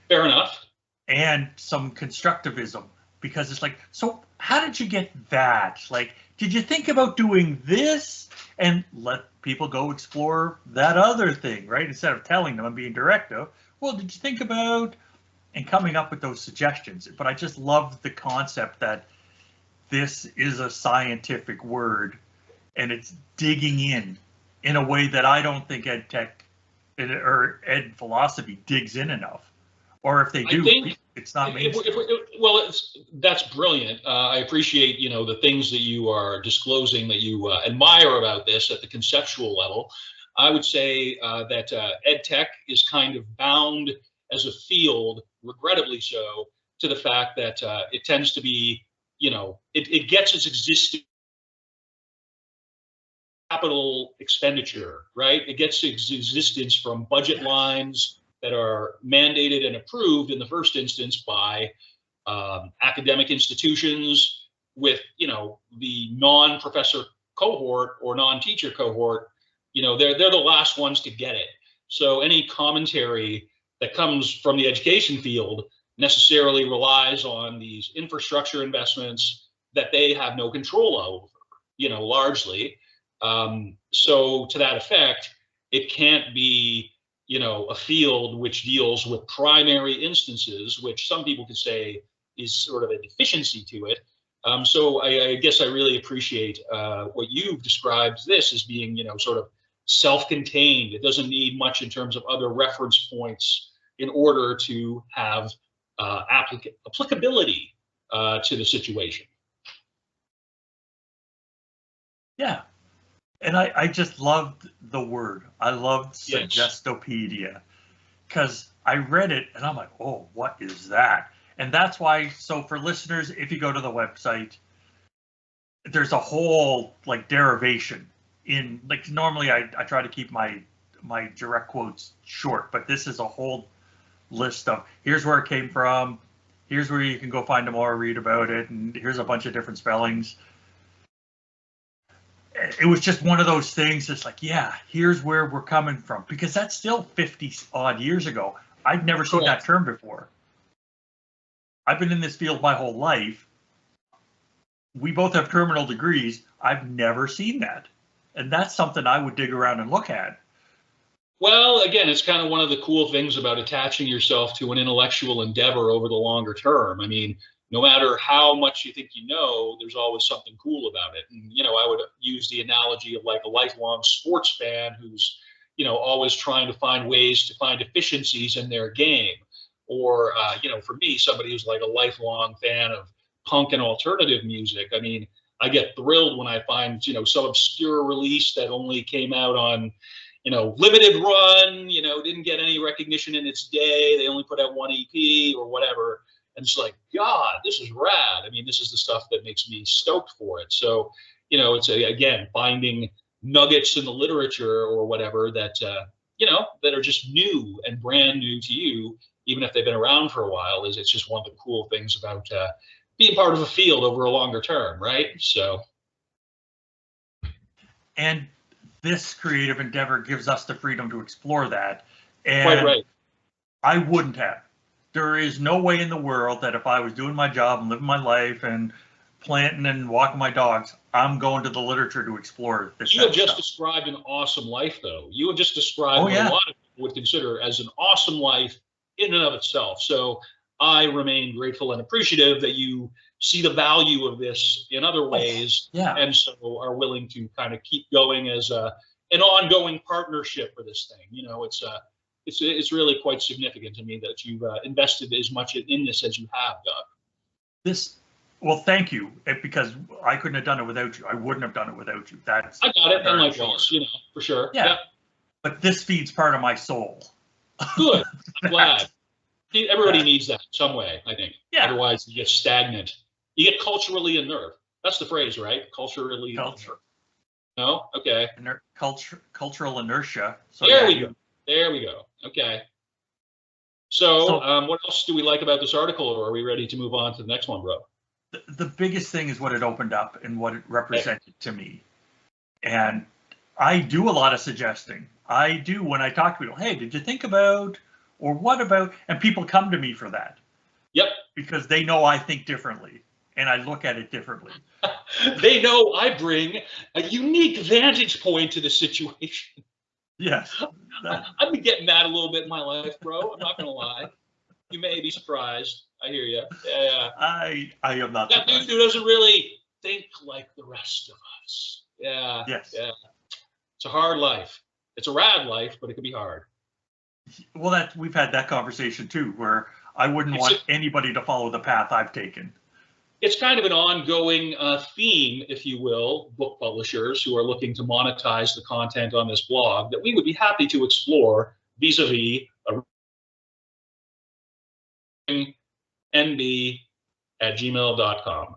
Fair enough. And some constructivism, because it's like, so how did you get that? Like, did you think about doing this? And let people go explore that other thing, right? Instead of telling them and being directive. Well, did you think about, and coming up with those suggestions? But I just love the concept that this is a scientific word and it's digging in a way that I don't think ed tech or ed philosophy digs in enough. Or if they do, it's not mainstream. That's brilliant. I appreciate, the things that you are disclosing that you admire about this at the conceptual level. I would say that ed tech is kind of bound as a field, regrettably so, to the fact that it tends to be, it gets its existing capital expenditure, right? It gets its existence from budget lines that are mandated and approved in the first instance by academic institutions with, the non-professor cohort or non-teacher cohort, they're the last ones to get it. So any commentary that comes from the education field necessarily relies on these infrastructure investments that they have no control over, largely. So to that effect, it can't be, a field which deals with primary instances, which some people could say is sort of a deficiency to it. So I guess I really appreciate what you've described this as being, sort of self-contained. It doesn't need much in terms of other reference points in order to have applicability to the situation. Yeah. And I just loved the word. I loved Suggestopedia because I read it and I'm like, oh, what is that? And that's why, so for listeners, if you go to the website, there's a whole derivation in, normally I try to keep my direct quotes short, but this is a whole list of here's where it came from, here's where you can go find more, read about it, and here's a bunch of different spellings. It was just one of those things. It's like, yeah, here's where we're coming from, because that's still 50 odd years ago. I'd never seen that term before. I've been in this field my whole life. We both have terminal degrees. I've never seen that. And that's something I would dig around and look at. Well, again, it's kind of one of the cool things about attaching yourself to an intellectual endeavor over the longer term. I mean, no matter how much you think you know, there's always something cool about it. And, you know, I would use the analogy of like a lifelong sports fan who's, you know, always trying to find ways to find efficiencies in their game. Or, you know, for me, somebody who's like a lifelong fan of punk and alternative music. I mean, I get thrilled when I find, you know, some obscure release that only came out on, you know, limited run, you know, didn't get any recognition in its day. They only put out one EP or whatever. And it's like, God, this is rad. I mean, this is the stuff that makes me stoked for it. So, you know, it's again, finding nuggets in the literature or whatever that, you know, that are just new and brand new to you, even if they've been around for a while. It's just one of the cool things about being part of a field over a longer term, right? So. And this creative endeavor gives us the freedom to explore that. And quite right. I wouldn't have. There is no way in the world that if I was doing my job and living my life and planting and walking my dogs, I'm going to the literature to explore this. You have just described an awesome life, though. You have just described what a lot of people would consider as an awesome life in and of itself. So I remain grateful and appreciative that you see the value of this in other ways, and so are willing to kind of keep going as an ongoing partnership for this thing. You know, it's really quite significant to me that you've invested as much in this as you have, Doug. Well, thank you, because I couldn't have done it without you. I wouldn't have done it without you. I got it, and likewise, you know, for sure. Yeah. But this feeds part of my soul. Good. I'm glad. Everybody needs that some way, I think. Yeah. Otherwise, you get stagnant. You get culturally inert. That's the phrase, right? Culturally. Culture. No? Okay. Cultural inertia. So there we go. There we go. Okay. So what else do we like about this article, or are we ready to move on to the next one, bro? The biggest thing is what it opened up and what it represented to me. And I do a lot of suggesting. I do when I talk to people, hey, did you think about, or what about, and people come to me for that. Yep. Because they know I think differently and I look at it differently. They know I bring a unique vantage point to the situation. Yes. I've been getting that a little bit in my life, bro. I'm not going to lie. You may be surprised. I hear you. Yeah. I am not that dude who doesn't really think like the rest of us. Yeah. Yes. Yeah. It's a hard life. It's a rad life, but it can be hard. Well, we've had that conversation too, where I wouldn't want anybody to follow the path I've taken. It's kind of an ongoing theme, if you will, book publishers who are looking to monetize the content on this blog that we would be happy to explore vis-a-vis nb@gmail.com.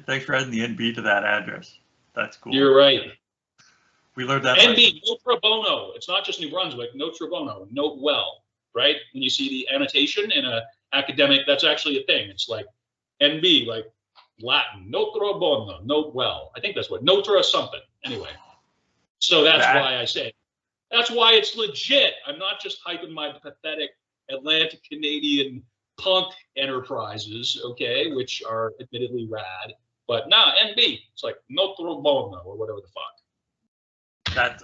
Thanks for adding the NB to that address. That's cool. You're right. We learned that. NB, no pro bono. It's not just New Brunswick, no pro bono, note well, right? When you see the annotation in a academic, that's actually a thing. It's like NB, like Latin, notro bono, note well. I think that's what, notra something. Anyway, so that's why I say it. That's why it's legit. I'm not just hyping my pathetic Atlantic Canadian punk enterprises, okay, which are admittedly rad. But nah, NB, it's like notro bono or whatever the fuck.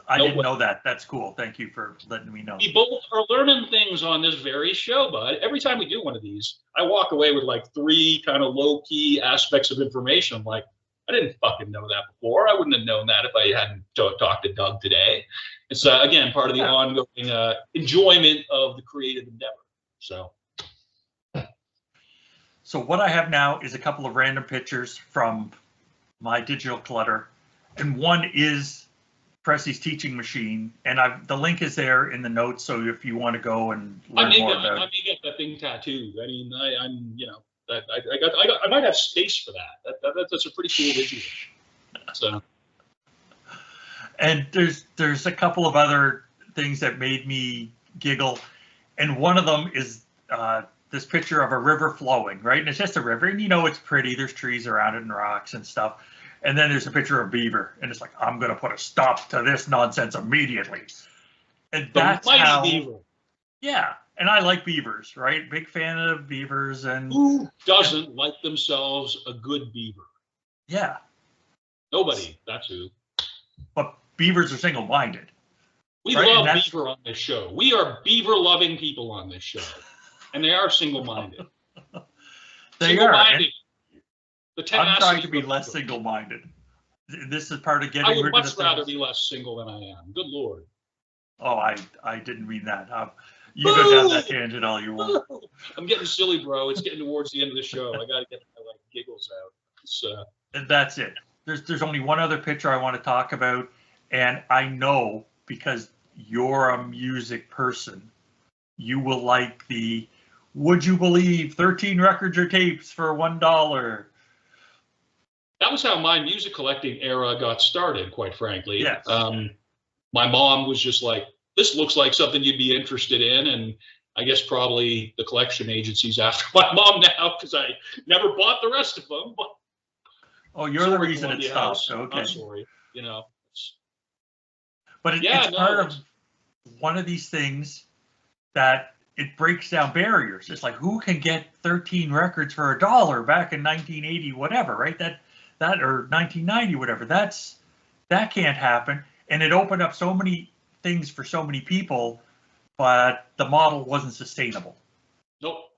I didn't know that. That's cool. Thank you for letting me know. We both are learning things on this very show, bud. Every time we do one of these, I walk away with like 3 kind of low-key aspects of information. I'm like, I didn't fucking know that before. I wouldn't have known that if I hadn't talked to Doug today. It's, again, part of the ongoing enjoyment of the creative endeavor. So what I have now is a couple of random pictures from my digital clutter. And one is Pressy's teaching machine, and the link is there in the notes. So if you want to go and learn more about it, I may get that thing tattooed. I mean, I'm you know, I might have space for that. That's a pretty cool visual. So, and there's a couple of other things that made me giggle, and one of them is this picture of a river flowing, right? And it's just a river, and it's pretty. There's trees around it and rocks and stuff. And then there's a picture of a beaver, and it's like, I'm gonna put a stop to this nonsense immediately. And that's how. Beaver. Yeah, and I like beavers, right? Big fan of beavers. And who doesn't like themselves a good beaver? Yeah. Nobody. That's who. But beavers are single-minded. We love beaver on this show. We are beaver-loving people on this show, and they are single-minded. They are. I'm trying to be less single-minded. This is part of getting rid of the I would much rather be less single than I am. Good Lord. Oh, I didn't mean that. You go down that tangent all you want. I'm getting silly, bro. It's getting towards the end of the show. I got to get my giggles out. And that's it. There's only one other picture I want to talk about, and I know because you're a music person, you will like the "Would you believe 13 records or tapes for $1?" That was how my music collecting era got started, quite frankly. Yes. My mom was just like, this looks like something you'd be interested in. And I guess probably the collection agencies after my mom now, because I never bought the rest of them. But oh, you're the reason it stopped. Okay. I'm sorry. But it's part of one of these things that it breaks down barriers. It's like, who can get 13 records for $1 back in 1980, whatever, right? That or 1990, whatever. That can't happen. And it opened up so many things for so many people, but the model wasn't sustainable. Nope.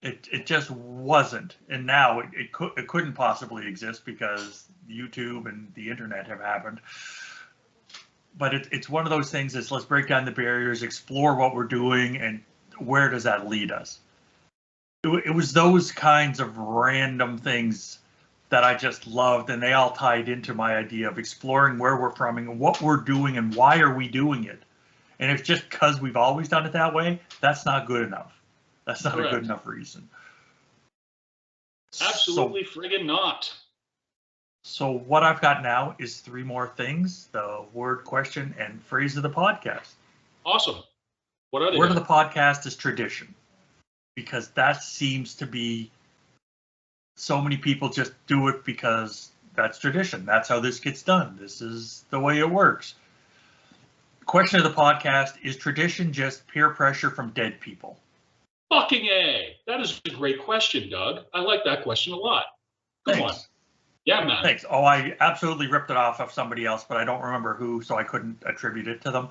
It just wasn't. And now it couldn't possibly exist because YouTube and the internet have happened. But it's one of those things is let's break down the barriers, explore what we're doing, and where does that lead us? It was those kinds of random things that I just loved, and they all tied into my idea of exploring where we're from and what we're doing and why are we doing it. And if just because we've always done it that way, that's not good enough. That's not a good enough reason. Absolutely friggin' not. So what I've got now is 3 more things: the word, question, and phrase of the podcast. Awesome. What are they? Word of the podcast is tradition, because that seems to be so many people just do it because that's tradition. That's how this gets done. This is the way it works. Question of the podcast: is tradition just peer pressure from dead people? Fucking A. That is a great question, Doug. I like that question a lot. Come on. Yeah, man. Thanks. Oh, I absolutely ripped it off of somebody else, but I don't remember who, so I couldn't attribute it to them.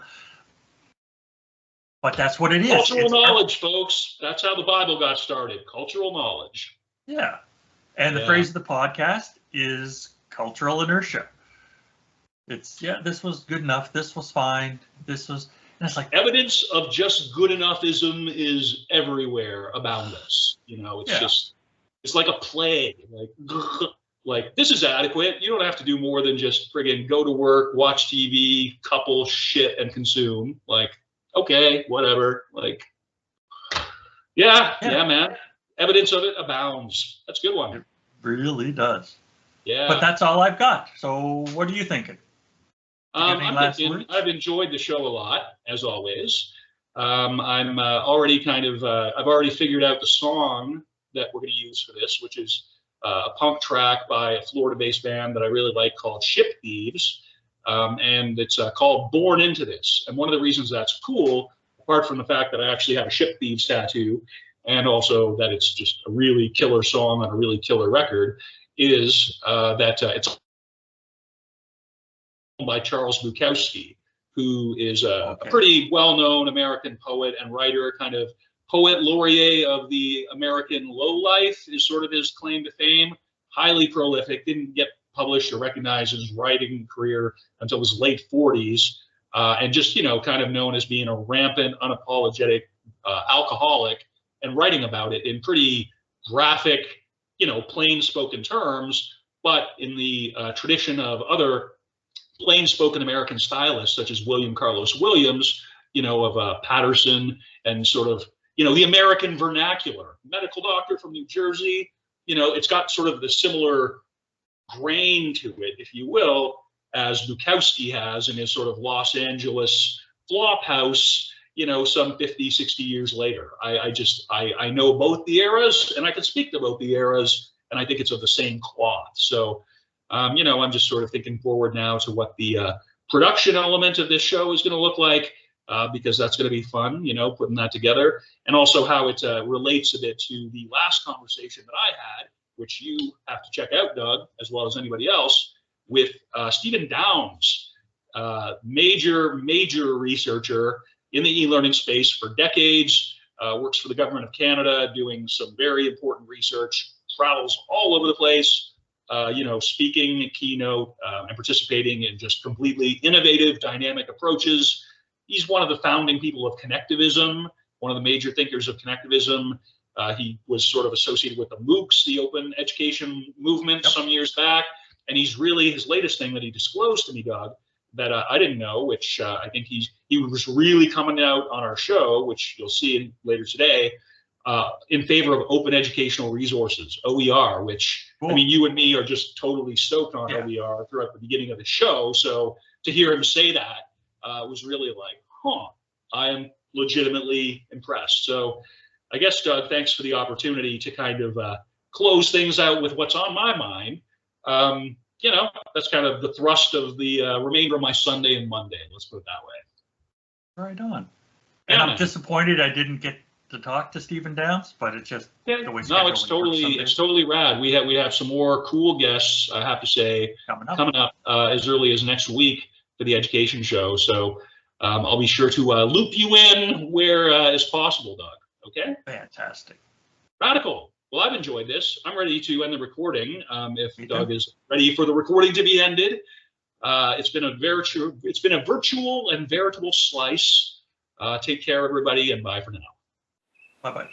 But that's what it is. Cultural knowledge, folks. That's how the Bible got started. Cultural knowledge. Yeah. And the phrase of the podcast is cultural inertia. It's, this was good enough. This was fine. This was, and it's like. Evidence of just good enoughism is everywhere about us. It's just, it's like a plague. Like, this is adequate. You don't have to do more than just friggin' go to work, watch TV, couple shit, and consume. Like, okay, whatever. Like, yeah, man. Evidence of it abounds. That's a good one. It really does. Yeah. But that's all I've got. So what are you thinking? I've enjoyed the show a lot, as always. I'm already I've already figured out the song that we're going to use for this, which is a punk track by a Florida-based band that I really like called Ship Thieves. And it's called Born Into This. And one of the reasons that's cool, apart from the fact that I actually have a Ship Thieves tattoo, and also that it's just a really killer song on a really killer record, is that it's by Charles Bukowski, who is a pretty well-known American poet and writer, kind of poet laureate of the American lowlife is sort of his claim to fame. Highly prolific, didn't get published or recognized his writing career until his late 40s, and just, kind of known as being a rampant, unapologetic alcoholic, and writing about it in pretty graphic, plain-spoken terms, but in the tradition of other plain-spoken American stylists, such as William Carlos Williams, of Patterson, and sort of, the American vernacular. Medical doctor from New Jersey, it's got sort of the similar grain to it, if you will, as Bukowski has in his sort of Los Angeles flop house, some 50, 60 years later. I know both the eras, and I can speak to both the eras, and I think it's of the same cloth. So, I'm just sort of thinking forward now to what the production element of this show is going to look like, because that's going to be fun, putting that together, and also how it relates a bit to the last conversation that I had, which you have to check out, Doug, as well as anybody else, with Stephen Downes, major researcher in the e-learning space for decades, works for the government of Canada, doing some very important research, travels all over the place, speaking, keynote, and participating in just completely innovative, dynamic approaches. He's one of the founding people of connectivism, one of the major thinkers of connectivism. He was sort of associated with the MOOCs, the open education movement, some years back. And he's really, his latest thing that he disclosed to me, Doug, that I didn't know, which I think he was really coming out on our show, which you'll see later today, in favor of open educational resources, OER, which, cool. I mean, you and me are just totally stoked on OER throughout the beginning of the show. So to hear him say that was really like, I am legitimately impressed. So I guess, Doug, thanks for the opportunity to kind of close things out with what's on my mind. That's kind of the thrust of the remainder of my Sunday and Monday. Let's put it that way. Right on. And I'm disappointed I didn't get to talk to Stephen Downes, but it's just the way it's totally rad. We have some more cool guests, I have to say, coming up as early as next week for the education show. So I'll be sure to loop you in where is possible, Doug. Okay? Fantastic. Radical. Well, I've enjoyed this. I'm ready to end the recording. If Doug is ready for the recording to be ended, it's been a virtual and veritable slice. Take care, everybody, and bye for now. Bye-bye.